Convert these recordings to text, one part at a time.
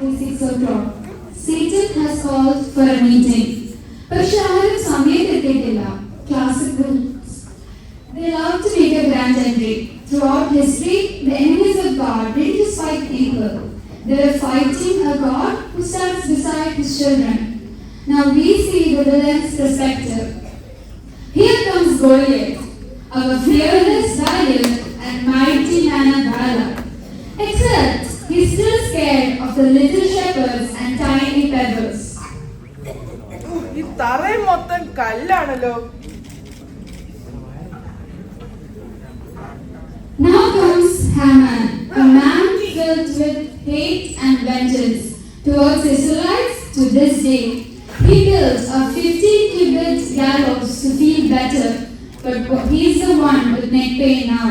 is 6 o'clock. Satan has called for a meeting. പക്ഷെ ആരും സമയത്തെത്തിയിട്ടില്ല. Classical. They love to make a grand entry. Throughout history, the enemies of God didn't just fight people. They were fighting a God who stands beside his children. Now we see the villain's perspective. Here comes Goliath, our fearless valiant and mighty man of valor. Except he's still scared of the little shepherds and tiny pebbles. ഈ തറയും മൊത്തം കല്ലാണല്ലോ. Now comes Haman, a man filled with hate and vengeance towards Israelites to this day. He built a 50-cubit gallows to feel better, but he's the one with neck pain now.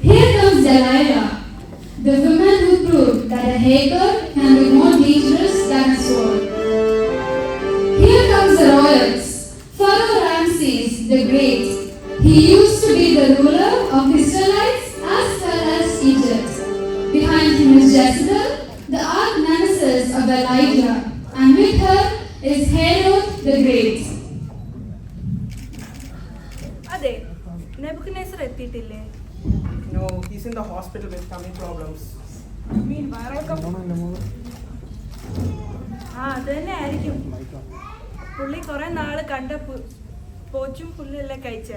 Here comes Delilah, the woman who proved that a hair can be more dangerous than a sword. Here comes the royals, Pharaoh Ramses the Great. He used to be the ruler of Israelites as well as Egypt. Behind him is Jezebel, the arch nemesis of Elijah, and with her is Herod the Great. അതെ, Nebuchadnezzar എത്തിയിട്ടില്ലേ? No, he's in the hospital with tummy problems. അത് തന്നെ ആയിരിക്കും. പുള്ളി കുറെ നാള് കണ്ട പോച്ചും പുല്ലെല്ലാം കഴിച്ച.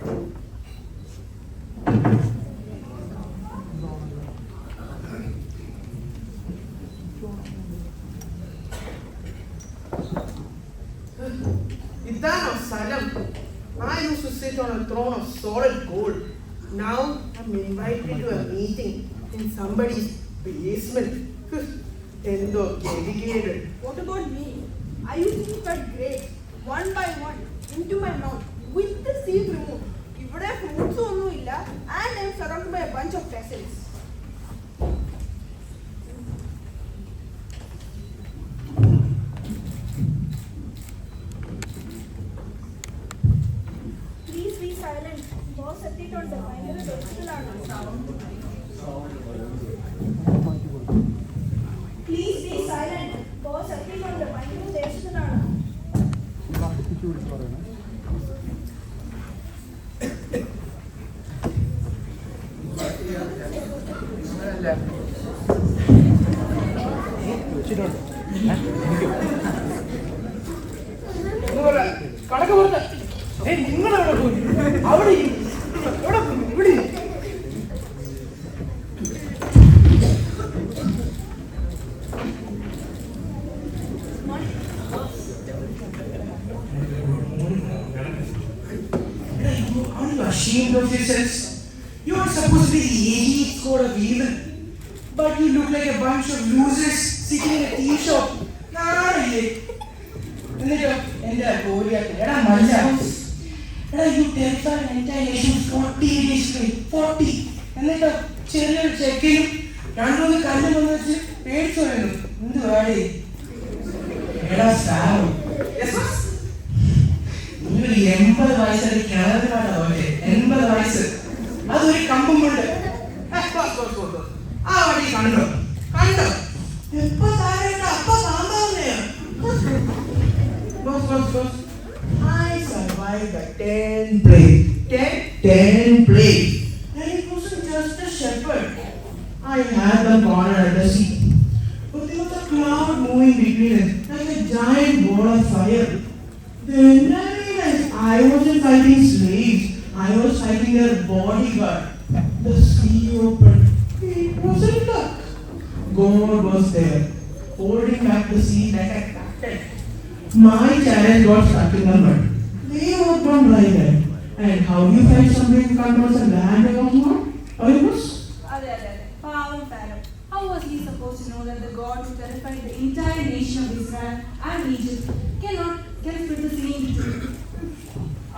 ഇതാണോ സ്ഥലം? I used to sit on a throne of solid gold. Now I'm invited to a meeting in somebody's basement. Endo dedicated. What about me? I used to cut grapes one by one into my mouth with the seed removed. Ivide fruits onnu illa and I am surrounded by a bunch of peasants. Please be silent. Boss എത്തിയിട്ടുണ്ട്. ഭയങ്കര ദോഷത്തിലാണ്. Please be silent. Boss എത്തിയിട്ടുണ്ട്. ഭയങ്കര ദേഷ്യത്തിലാണ്. കടക്ക് പുറത്ത്. നിങ്ങളെവിടെ പോയി? അവിടെ എവിടെ ഇവിടെ? Are you ashamed of yourselves? You are supposed to be the elite squad of evil, but you look like a bunch of losers sitting in a tea shop. നാളെ എന്നിട്ടോ എന്താ ഗോലിയാത്ത്? എടാ മല്ല, എടാ you terrified an entire nation 40 days straight. 40. എന്നിട്ടോ ചെറിയൊരു ചെക്കിനും രണ്ടൂന്ന് കല്ലും വന്ന് വെച്ച് പേടിച്ചു വരുന്നു. എന്ത് വേടി? എടാ സാറോ, നിങ്ങൾ 80 വയസ്സൊരു കിണറിനാണ് പോലെ. 80 വയസ്സ്, അതൊരു കമ്പും കൊണ്ട് ആ വടി കണ്ടോ? കണ്ടോ? എപ്പോ താഴെ അപ്പൊ സാമ്പാറിനെയോ? I survived the 10 plague. 10 plague. And it wasn't just a shepherd. I had them cornered at the sea. But there was a cloud moving between us, like a giant ball of fire. Then I realized I wasn't fighting slaves. I was fighting their bodyguard. The sea opened. It wasn't luck. God was there, holding back the sea like a captain. My challenge got stuck in the mud. They walked on like that. And how do you fight something who controls a land of mud? How it was? അതെ. പാവം Pharaoh. How was he supposed to know that the God who terrified the entire nation of Israel and Egypt can split the sea into two?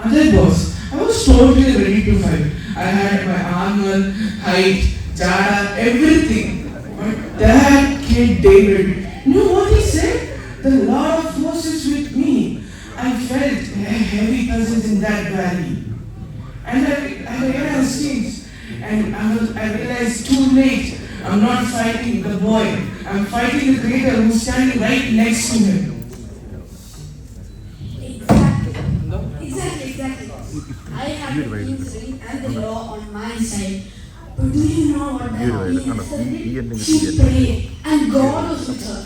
Ajay boss, I was totally ready to fight. I had my armor, height, jada, everything. But that kid David, you know what he said? The Lord of hosts is with me. I felt a heavy presence in that valley. And I realized things. And I realized too late, I'm not fighting the boy. I'm fighting the creator who's standing right next to him. Exactly. I have the king's ring and the law on my side. But do you know what that means? She prayed and God was with her.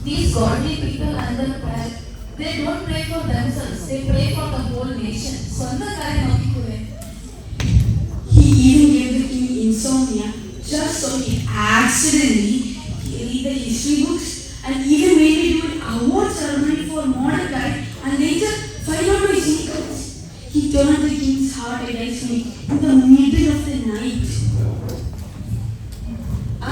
These godly people under prayer, they don't pray for themselves, they pray for the whole nation. സ്വന്തക്കാരെ നോക്കിക്കൂടെ? He even gave the king insomnia just so he accidentally read the history books and even made me do an award ceremony for Mordecai and later find out my secrets. He turned the king's heart against me in the middle of the night.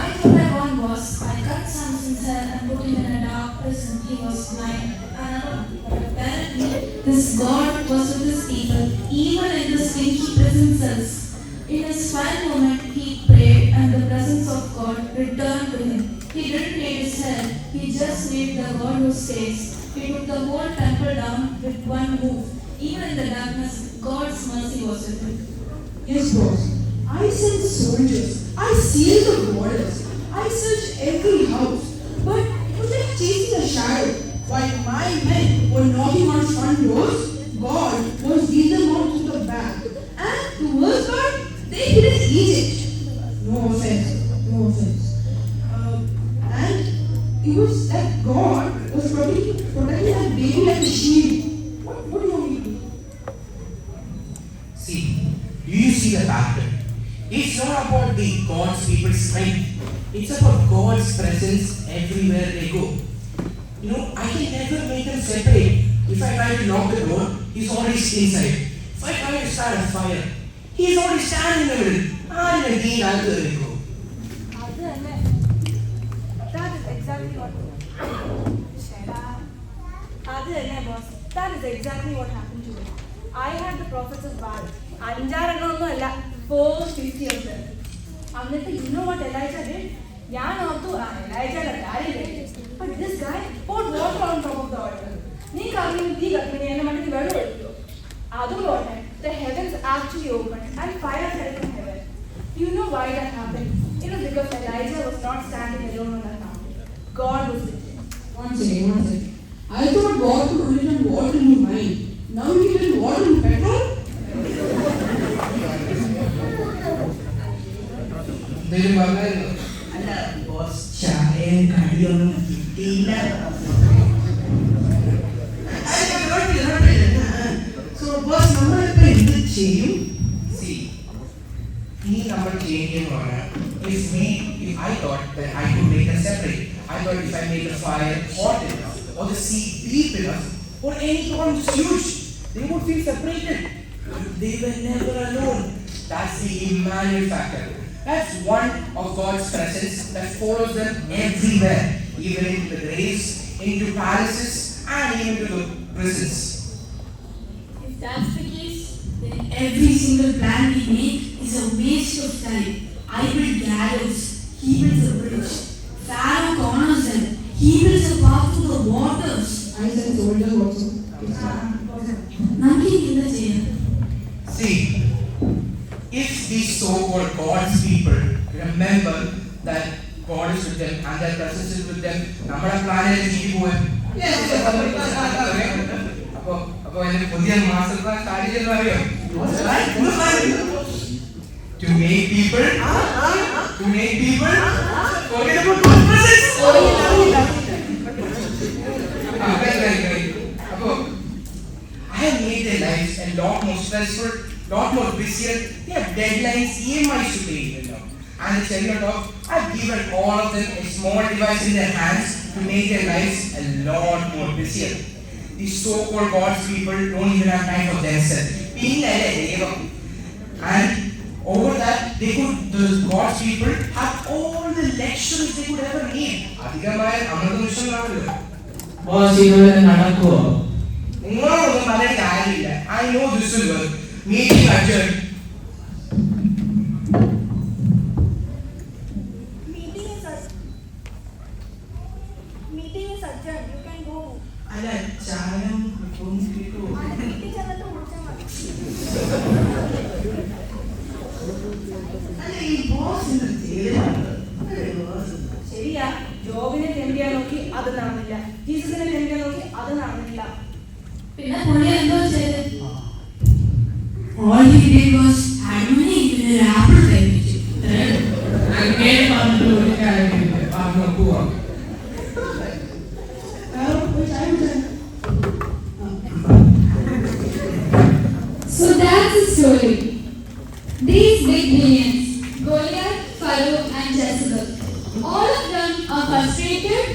I told my one boss, I cut Samson's hair and put him in a dark prison. He was blind and alone. But apparently, this God was with his people, even in the stinky prison cells. In his final moment, he prayed and the presence of God returned to him. He didn't hate his hair, he just made the God who stays. He took the whole temple down with one move. Even in the darkness, God's mercy was with him. Yes, boss. I sent soldiers. I sealed the borders. I searched every house. But it was like chasing a shadow. While my men were knocking on front doors, God was leading them out to the back. And the worst part, they hid in Egypt. No offense. And it was like God was protecting that baby like a shield. What do you want me to do? See, do you see the pattern? It's not about the God's people's strength. It's about God's presence everywhere they go. You know, I can never make them separate. If I try to lock the door, he's always inside. If I try to start a fire, he's always standing in the middle. And again, I'll go. That is exactly what. Boss. That is exactly what happened to me. I had the prophets of Baal. 450 of them. Amnita, you know what Elijah did? But this guy poured water on top of the altar. The heavens actually opened and fire fell from heaven. Do you know why that happened? It was because Elijah was not standing alone on that mountain. God was with him. One second. I thought God could only turn water into wine. Now he can turn water into petrol? അല്ല boss ചായയും കടിയൊന്നും കിട്ടിയില്ല. So boss നമ്മളിപ്പോ എന്ത് ചെയ്യും? ഈ നമ്മൾ ചെയ്യുന്ന if I thought that I could make them separate. I thought if I made the fire hot enough or the sea deep enough or any problem is huge, they would feel separated. They were never alone. That's the Emmanuel factor. That's one of God's presence that follows them everywhere, even into the graves, into palaces, and even to the prisons. If that's the case, then every single plan we make is a waste of time. I build gallows, he builds a bridge. Pharaoh corners them, he builds a path to the waters. I sent soldiers also. Nothing in the jail. See, if these so-called God's people remember that God is with them and their presence is with them, നമ്മുടെ പ്ലാനിൽ ജീവി പോവാൻ അപ്പൊ എന്റെ പുതിയ master plan start ചെയ്യുന്ന അറിയോ? To make people forget about God's presence. Right. അപ്പൊ I have made their lives a lot more stressful, lot more busier. They have deadlines, EMIs to pay, And the cherry on top, I've given all of them a small device in their hands to make their lives a lot more busier. These so-called God's people don't even have time for themselves. And over that, the God's people have all the lectures they could ever need. Boss, ഇതുവരെ നടക്കുവോ? നിങ്ങളൊന്നും പറഞ്ഞ കാര്യമില്ല. I know this will work. Meeting adjourned. Meeting is adjourned. You can go. അല്ല ചായം Meeting ചെന്നിട്ട് വിളിച്ചാൽ മതി. did was add money in a rapper language. അങ്ങനെ പറഞ്ഞിട്ട് ഒരു കാര്യമില്ല. വാ, പോവാം. So that's the story. These big villains, Goliath, Pharaoh and Jezebel, all of them are frustrated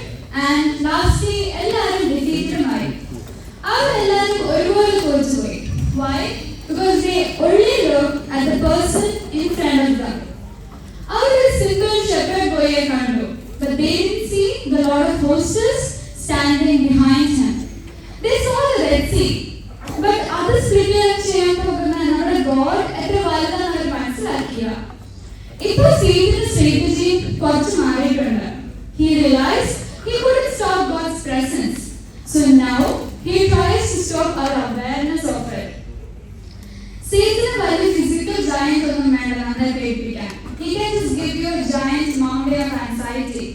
and lastly എല്ലാവരും defeated-മായി. അവരെല്ലാവരും ഒരുപോലെ തോറ്റുപോയി. Why? Because they only look at the person in front of them. അവർ ഒരു simple shepherd boy-യെ കണ്ടു, but they didn't see the Lord of Hosts standing behind him. They saw the Red Sea, but others prepare ചെയ്യാൻ പോകുന്ന നമ്മുടെ God എത്ര വലുതാണെന്ന് അവർ മനസ്സിലാക്കിയ. ഇപ്പോൾ Satan's strategy കുറച്ച് മാറിയിട്ടുണ്ട്. He realized he couldn't stop God's presence, so now he tries to stop our awareness of it. Satan വലിയ physical giant ഒന്നും വേണ്ട നമ്മളെ പേടിപ്പിക്കാൻ. He can just give you a giant mountain of anxiety.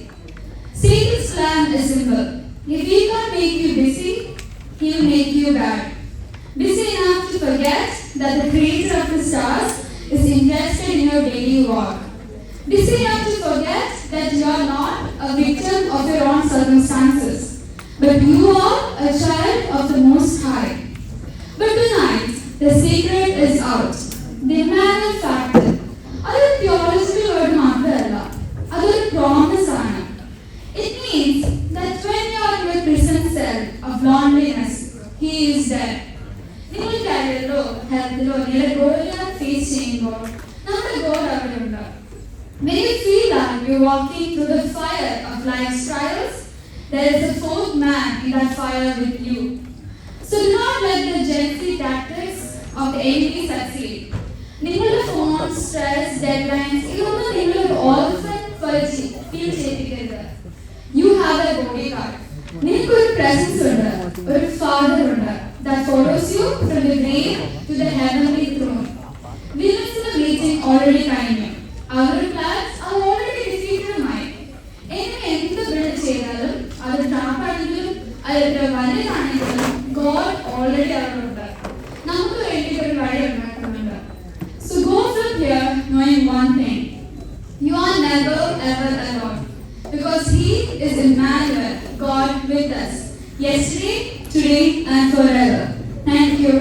Satan's plan is simple. If he can't make you busy, he will make you bad. Busy enough to forget that the creator of the stars is invested in your daily walk. Busy enough to forget that you are not a victim of your own circumstances, but you are a child of the Most High. But tonight, the secret is out. The immanuel factor. അതൊരു theological word മാത്രമല്ല, അതൊരു promise ആണ്. It means that when you are in your prison cell of loneliness, he is there. നിങ്ങൾക്കറിയാലോ, ഹെൽത്തിലോ നിങ്ങളുടെ ഗോളിനെ face ചെയ്യുമ്പോൾ നമ്മുടെ goal അവിടെയുണ്ട്. When you feel that you're walking through the fire of life's trials, there is a fourth man in that fire with you. So do not let the Gen-Z tactics of the enemy succeed. നിങ്ങളുടെ phone, stress, deadlines ഇതൊന്നും നിങ്ങളൊരു orphan feel ചെയ്യിപ്പിക്കരുത്. You have a bodyguard. നിനക്കൊരു presence ഉണ്ട്, ഒരു father ഉണ്ട് that follows you from the grave to the heavenly throne. Villains in the meeting already കഴിഞ്ഞു. Our plans are already defeated-മായി. enemy എന്ത് build ചെയ്താലും അത് ട്രാപ്പാണെങ്കിലും അത് വലുതാണെങ്കിലും God already അവിടെയുണ്ട്. നമുക്ക് വേണ്ടി ഒരു വഴി ഉണ്ടാക്കുന്നുണ്ട്. So go from here knowing one thing. You are never ever alone. Because he is Emmanuel, God with us, yesterday, today and forever. Thank you.